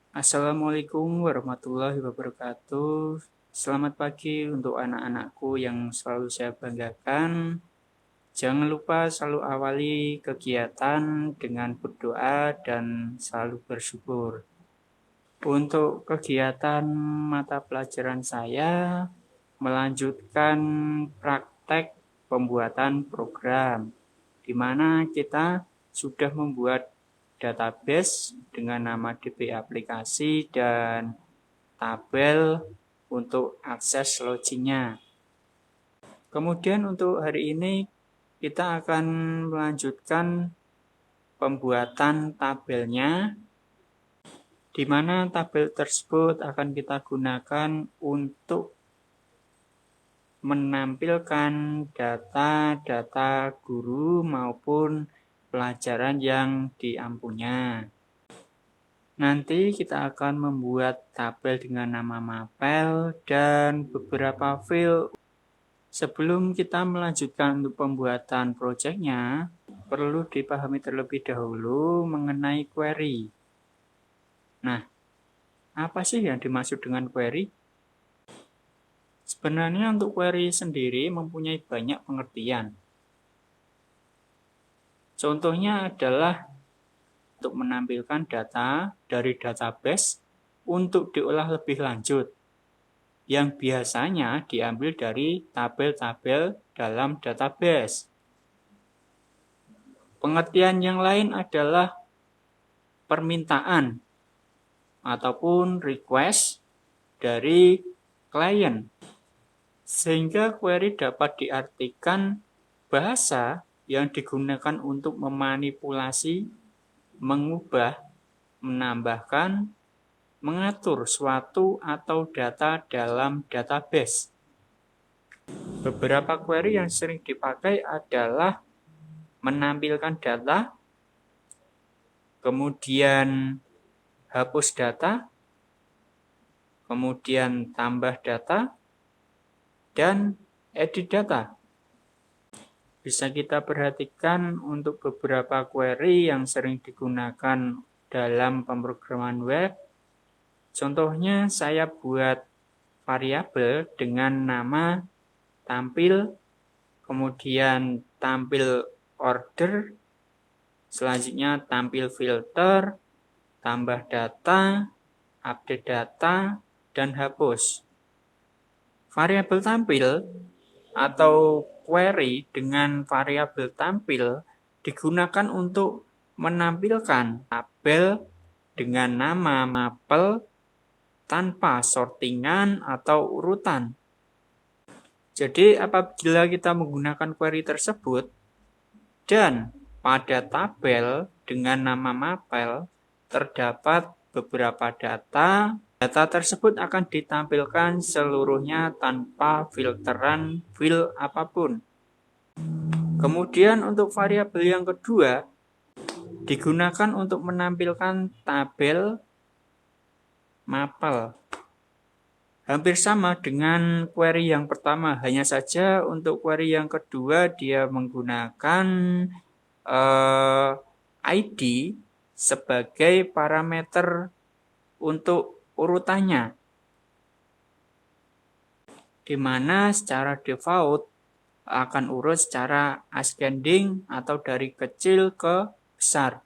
Assalamualaikum warahmatullahi wabarakatuh. Selamat pagi untuk anak-anakku yang selalu saya banggakan. Jangan lupa selalu awali kegiatan dengan berdoa dan selalu bersyukur. Untuk kegiatan mata pelajaran saya melanjutkan praktek pembuatan program, di mana kita sudah membuat database dengan nama DB aplikasi dan tabel untuk akses loginnya. Kemudian untuk hari ini kita akan melanjutkan pembuatan tabelnya, di mana tabel tersebut akan kita gunakan untuk menampilkan data-data guru maupun pelajaran yang diampunya. Nanti kita akan membuat tabel dengan nama mapel dan beberapa file. Sebelum kita melanjutkan untuk pembuatan proyeknya, perlu dipahami terlebih dahulu mengenai query. Nah, apa sih yang dimaksud dengan query? Sebenarnya untuk query sendiri mempunyai banyak pengertian. Contohnya adalah untuk menampilkan data dari database untuk diolah lebih lanjut, yang biasanya diambil dari tabel-tabel dalam database. Pengertian yang lain adalah permintaan ataupun request dari klien, sehingga query dapat diartikan bahasa yang digunakan untuk memanipulasi, mengubah, menambahkan, mengatur suatu atau data dalam database. Beberapa query yang sering dipakai adalah menampilkan data, kemudian hapus data, kemudian tambah data, dan edit data. Bisa kita perhatikan untuk beberapa query yang sering digunakan dalam pemrograman web. Contohnya saya buat variabel dengan nama tampil, kemudian tampil order, selanjutnya tampil filter, tambah data, update data, dan hapus. Variabel tampil atau query dengan variabel tampil digunakan untuk menampilkan tabel dengan nama mapel tanpa sortingan atau urutan. Jadi apabila kita menggunakan query tersebut dan pada tabel dengan nama mapel terdapat beberapa data tersebut akan ditampilkan seluruhnya tanpa filteran file apapun. Kemudian untuk variabel yang kedua digunakan untuk menampilkan tabel mapel. Hampir sama dengan query yang pertama, hanya saja untuk query yang kedua dia menggunakan ID sebagai parameter untuk urutannya, di mana secara default akan urut secara ascending atau dari kecil ke besar.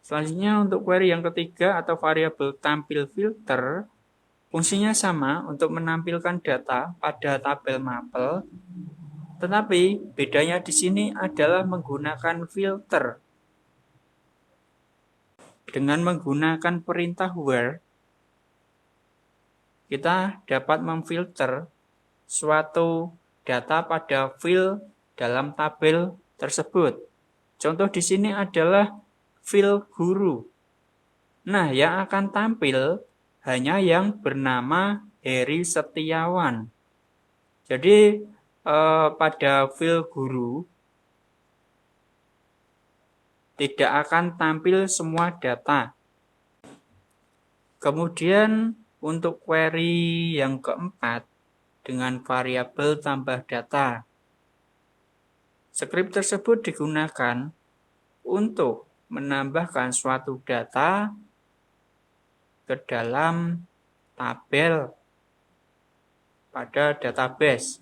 Selanjutnya untuk query yang ketiga atau variabel tampil filter, fungsinya sama untuk menampilkan data pada tabel mapel, tetapi bedanya di sini adalah menggunakan filter. Dengan menggunakan perintah where, kita dapat memfilter suatu data pada file dalam tabel tersebut. Contoh di sini adalah file guru. Nah, yang akan tampil hanya yang bernama Heri Setiawan. Jadi pada file guru tidak akan tampil semua data. Kemudian untuk query yang keempat dengan variabel tambah data. Skrip tersebut digunakan untuk menambahkan suatu data ke dalam tabel pada database.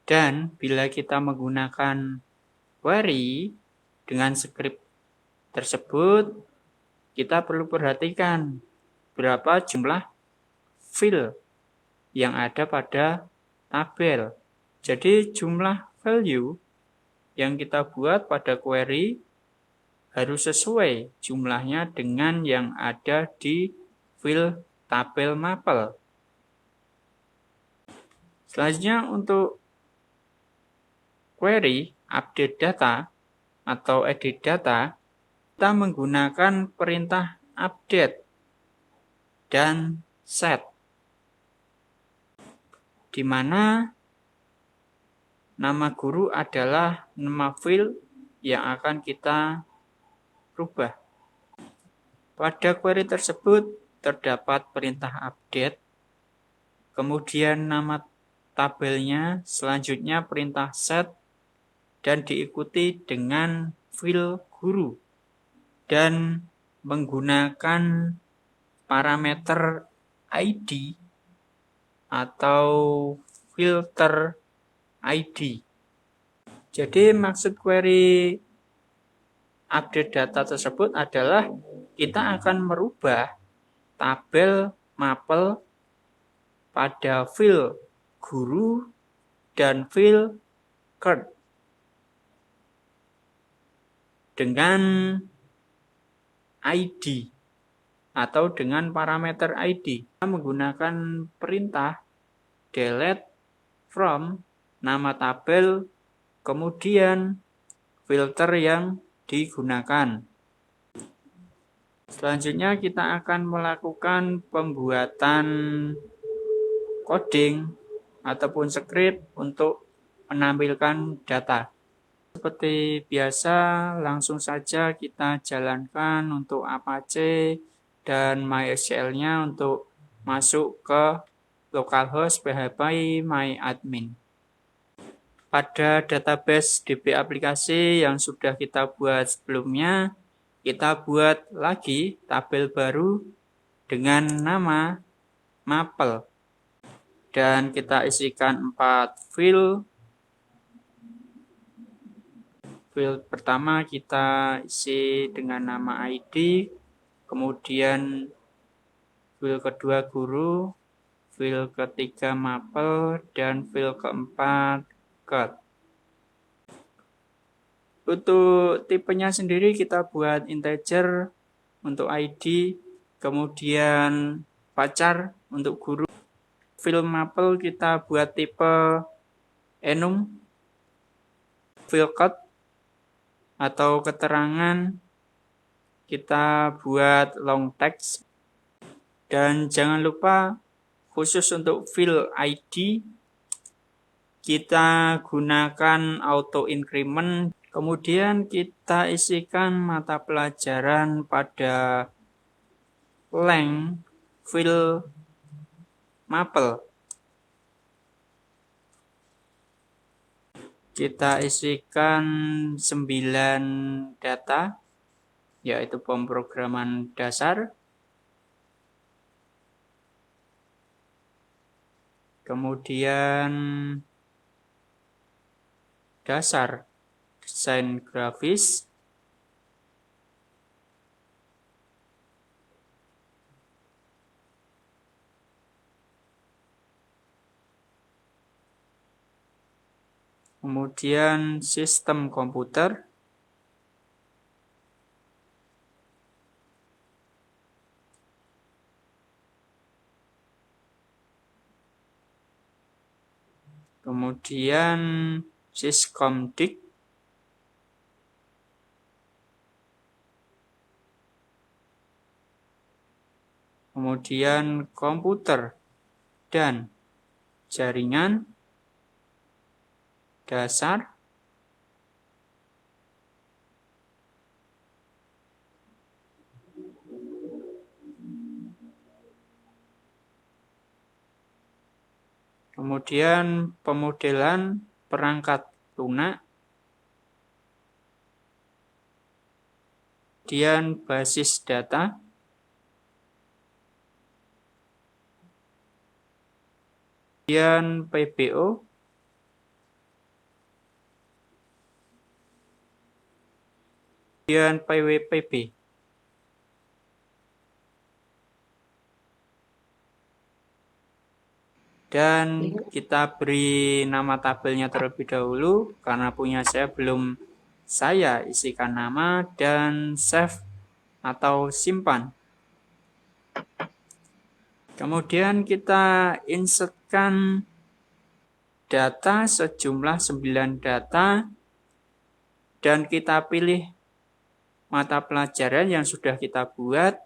Dan bila kita menggunakan query dengan script tersebut, kita perlu perhatikan berapa jumlah field yang ada pada tabel. Jadi jumlah value yang kita buat pada query harus sesuai jumlahnya dengan yang ada di field tabel mapel. Selanjutnya untuk query update data atau edit data, kita menggunakan perintah update dan set, di mana nama guru adalah nama field yang akan kita rubah. Pada query tersebut terdapat perintah update, kemudian nama tabelnya, selanjutnya perintah set, dan diikuti dengan field guru, dan menggunakan parameter ID atau filter ID. Jadi maksud query update data tersebut adalah kita akan merubah tabel mapel pada field guru dan field card dengan ID atau dengan parameter ID. Kita menggunakan perintah delete from nama tabel, kemudian filter yang digunakan. Selanjutnya kita akan melakukan pembuatan coding ataupun script untuk menampilkan data. Seperti biasa, langsung saja kita jalankan untuk Apache dan MySQL-nya untuk masuk ke localhost PHP MyAdmin. Pada database DB aplikasi yang sudah kita buat sebelumnya, kita buat lagi tabel baru dengan nama mapel. Dan kita isikan 4 field. Field pertama kita isi dengan nama ID, kemudian field kedua guru, field ketiga mapel, dan field keempat card. Untuk tipenya sendiri kita buat integer untuk ID, kemudian pacar untuk guru. Field mapel kita buat tipe enum, field card atau keterangan kita buat long text, dan jangan lupa khusus untuk field ID kita gunakan auto increment, kemudian kita isikan mata pelajaran pada length field mapel. Kita isikan 9 data, yaitu pemrograman dasar, kemudian dasar desain grafis, kemudian sistem komputer, kemudian syscomdict, kemudian komputer dan jaringan dasar, kemudian pemodelan perangkat lunak, kemudian basis data, kemudian PBO, kemudian PWPB. Dan kita beri nama tabelnya terlebih dahulu, karena punya saya belum saya isikan nama dan save atau simpan. Kemudian kita insertkan data sejumlah 9 data dan kita pilih mata pelajaran yang sudah kita buat.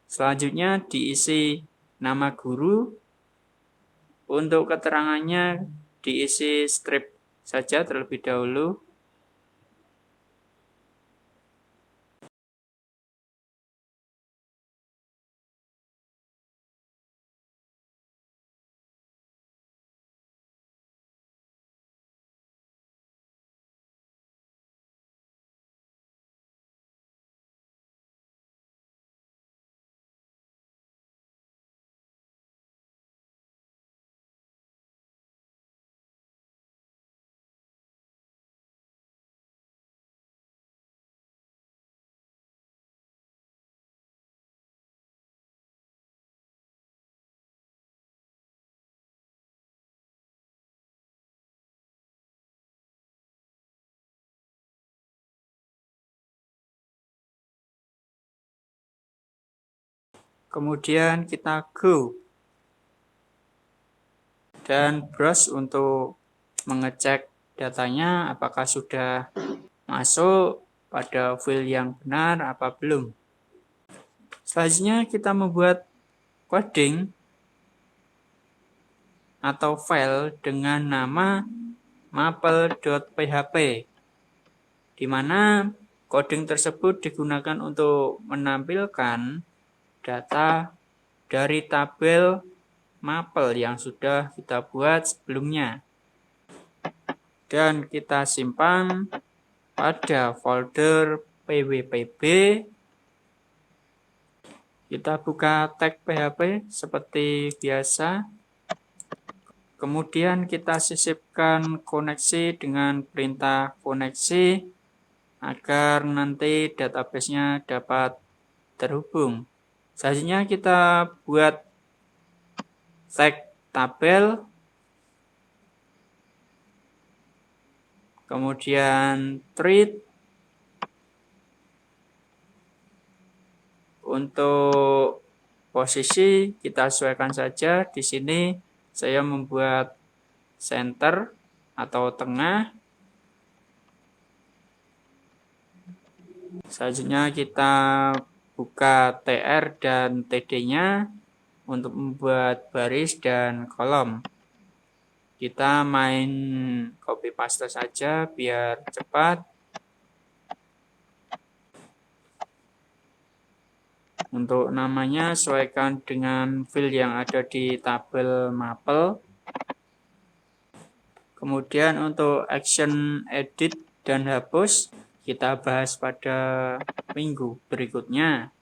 Selanjutnya diisi nama guru. Untuk keterangannya diisi strip saja terlebih dahulu. Kemudian kita go dan browse untuk mengecek datanya apakah sudah masuk pada file yang benar apa belum. Selanjutnya kita membuat coding atau file dengan nama maple.php, di mana coding tersebut digunakan untuk menampilkan data dari tabel Maple yang sudah kita buat sebelumnya. Dan kita simpan pada folder pwpb. Kita buka tag PHP seperti biasa. Kemudian kita sisipkan koneksi dengan perintah koneksi agar nanti database-nya dapat terhubung. Selanjutnya kita buat tag tabel, kemudian treat. Untuk posisi kita sesuaikan saja. Di sini saya membuat center atau tengah. Selanjutnya kita buka TR dan TD-nya untuk membuat baris dan kolom. Kita main copy paste saja biar cepat. Untuk namanya sesuaikan dengan file yang ada di tabel Maple. Kemudian untuk action edit dan hapus kita bahas pada minggu berikutnya.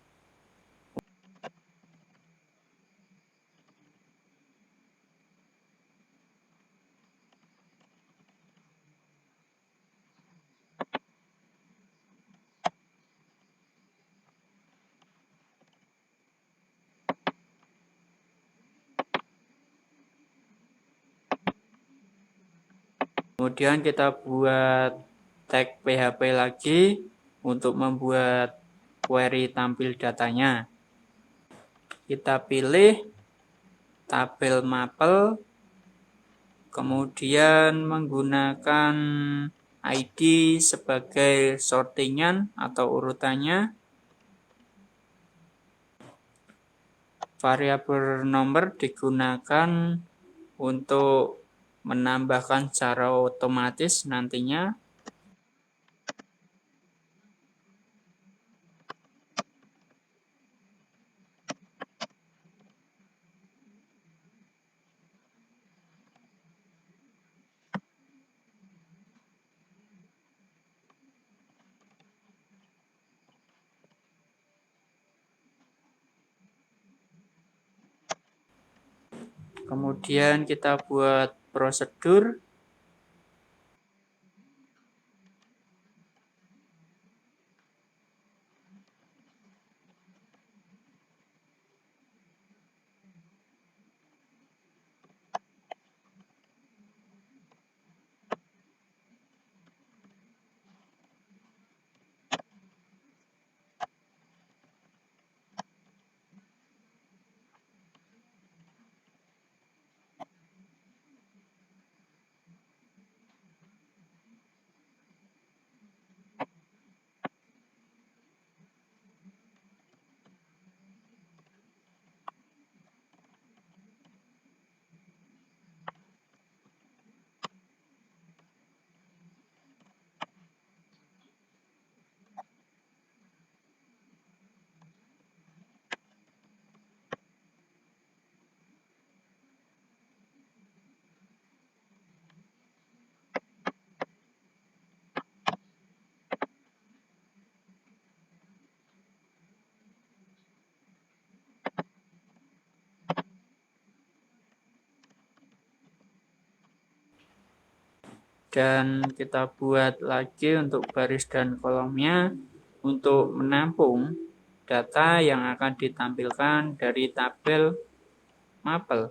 Kemudian kita buat tag PHP lagi untuk membuat query tampil datanya. Kita pilih tabel Maple, kemudian menggunakan ID sebagai sortingan atau urutannya. Variabel nomor digunakan untuk menambahkan secara otomatis nantinya. Kemudian kita buat prosedur. Dan kita buat lagi untuk baris dan kolomnya untuk menampung data yang akan ditampilkan dari tabel mapel.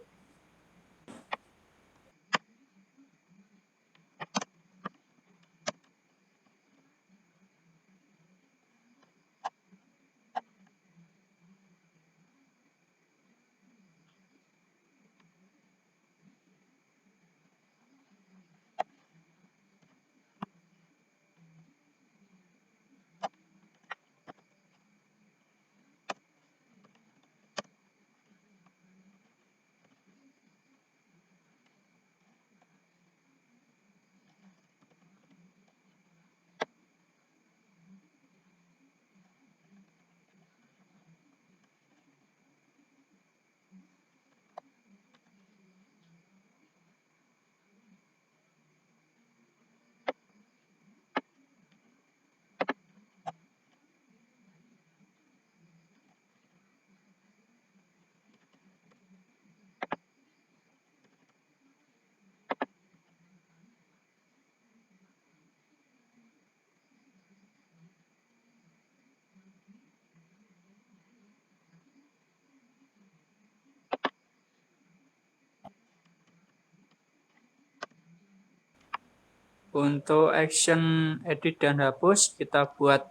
Untuk action edit dan hapus, kita buat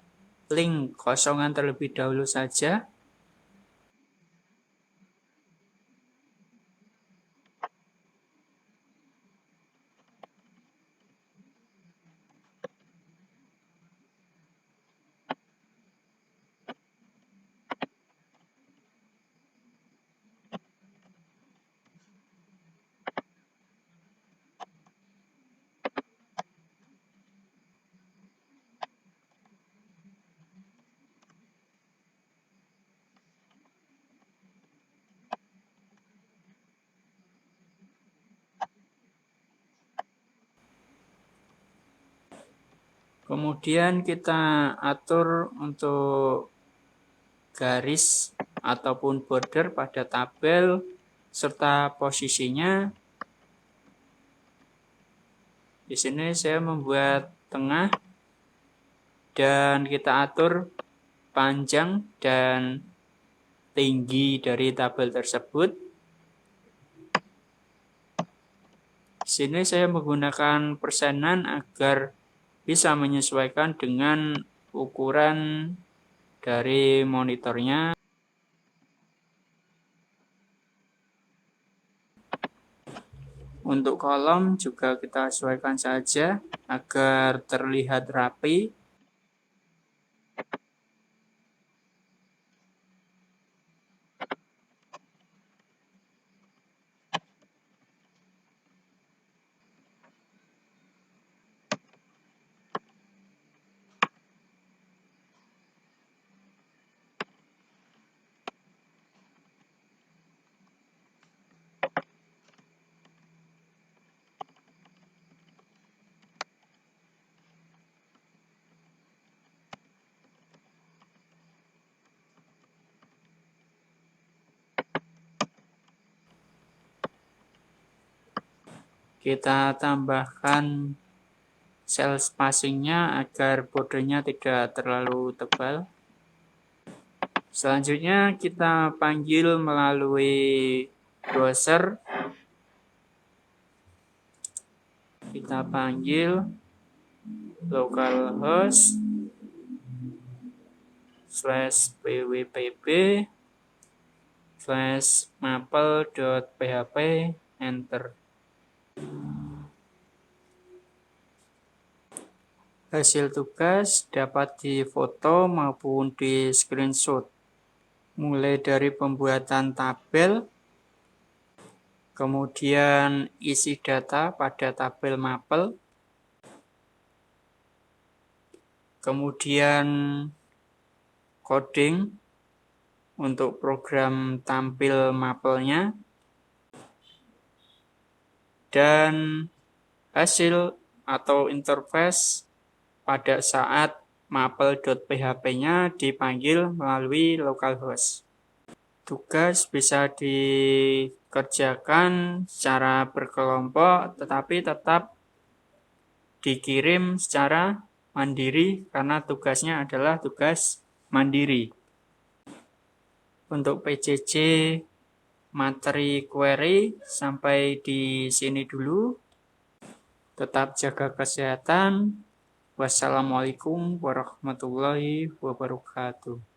link kosongan terlebih dahulu saja. Kemudian kita atur untuk garis ataupun border pada tabel serta posisinya. Di sini saya membuat tengah dan kita atur panjang dan tinggi dari tabel tersebut. Di sini saya menggunakan persenan agar bisa menyesuaikan dengan ukuran dari monitornya. Untuk kolom juga kita sesuaikan saja agar terlihat rapi. Kita tambahkan sel spacingnya agar bordernya tidak terlalu tebal. Selanjutnya kita panggil melalui browser. Kita panggil localhost /pwpb /maple.php, enter. Hasil tugas dapat difoto maupun di screenshot, mulai dari pembuatan tabel, kemudian isi data pada tabel Maple, kemudian coding untuk program tampil Maple-nya, dan hasil atau interface pada saat maple.php-nya dipanggil melalui localhost. Tugas bisa dikerjakan secara berkelompok, tetapi tetap dikirim secara mandiri karena tugasnya adalah tugas mandiri. Untuk PJJ materi query sampai di sini dulu. Tetap jaga kesehatan. Wassalamualaikum warahmatullahi wabarakatuh.